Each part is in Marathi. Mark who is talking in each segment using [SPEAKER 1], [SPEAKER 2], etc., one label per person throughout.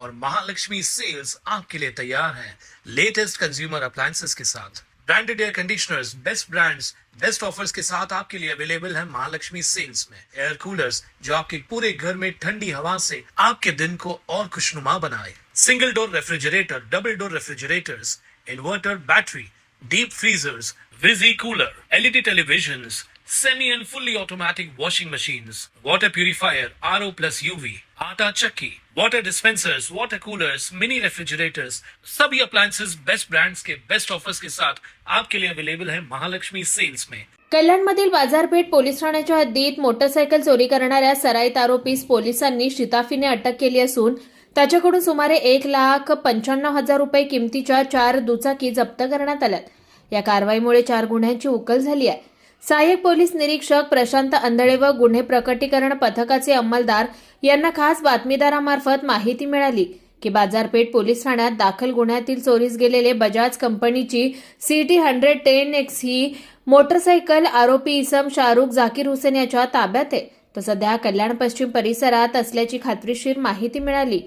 [SPEAKER 1] और महालक्ष्मी सेल्स आपके लिए तैयार है लेटेस्ट कंज्यूमर अप्लायंसेस के साथ। Branded air conditioners, best brands, best offers के साथ आपके लिए अवेलेबल है महालक्ष्मी सेल्स में। एयर कूलर्स जो आपके पूरे घर में ठंडी हवा से आपके दिन को और खुशनुमा बनाए। Single door refrigerator, double door refrigerators, inverter battery, deep freezers, विजी cooler, LED televisions, semi and fully automatic washing machines, water purifier, RO plus UV, आटा चक्की, water dispensers, water coolers, mini refrigerators, सभी appliances बेस्ट ब्रांड्स के बेस्ट ऑफर्स के साथ आपके लिए अवेलेबल है महालक्ष्मी सेल्स में।
[SPEAKER 2] कल्याणमधील बाजारपेठ पोलीस ठाण्याच्या हद्दीत मोटरसायकल चोरी करणाऱ्या सराईत आरोपीस पोलिसांनी शिताफीने अटक केली असून त्याच्याकडून सुमारे 1,95,000 रुपये किमतीच्या 4 दुचाकी जप्त करण्यात आल्यात। या कारवाईमुळे 4 गुन्ह्यांची उकल झाली आहे। सहाय्यक पोलीस निरीक्षक प्रशांत अंधळे व गुन्हे प्रकटीकरण पथकाचे अंमलदार यांना खास बातमीदारामार्फत माहिती मिळाली की बाजारपेठ पोलीस ठाण्यात दाखल गुन्ह्यातील चोरीस गेलेले बजाज कंपनीची CT 110X ही मोटरसायकल आरोपी इसम शाहरुख झाकीर हुसेन याच्या ताब्यात आहे। तो सध्या कल्याण पश्चिम परिसरात असल्याची खात्रीशीर माहिती मिळाली।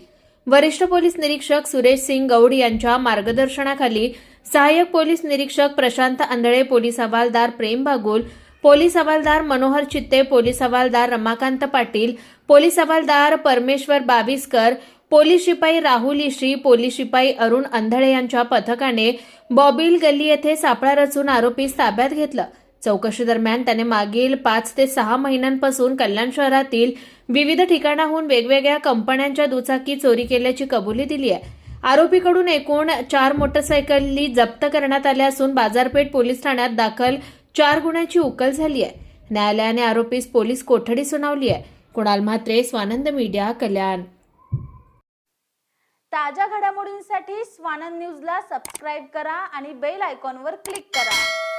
[SPEAKER 2] वरिष्ठ पोलीस निरीक्षक सुरेश सिंग गौड यांच्या मार्गदर्शनाखाली सहाय्यक पोलीस निरीक्षक प्रशांत अंधळे, पोलीस हवालदार प्रेम बागुल, पोलीस हवालदार मनोहर चित्ते, पोलीस हवालदार रमाकांत पाटील, पोलीस हवालदार परमेश्वर बाविस्कर, पोलीस शिपाई राहुल इश्री, पोलीस शिपाई अरुण अंधळे यांच्या पथकाने बॉबिल गल्ली येथे सापळा रचून आरोपीस ताब्यात घेतलं। चौकशी दरम्यान त्याने मागील 5 ते 6 महिन्यांपासून कल्याण शहरातील विविध ठिकाणाहून वेगवेगळ्या कंपन्यांच्या दुचाकी चोरी केल्याची कबुली दिली आहे। आरोपीकडून एकूण 4 मोटरसायकली जप्त करण्यात आल्या असून बाजारपेठ पोलीस ठाण्यात दाखल 4 गुन्ह्यांची उकल झाली आहे। न्यायालयाने आरोपीस पोलीस कोठडी सुनावली आहे। कुणाल म्हात्रे, स्वानंद मीडिया, कल्याण।
[SPEAKER 3] ताज्या घडामोडींसाठी स्वानंद न्यूजला सबस्क्राइब करा आणि बेल आयकॉनवर क्लिक करा।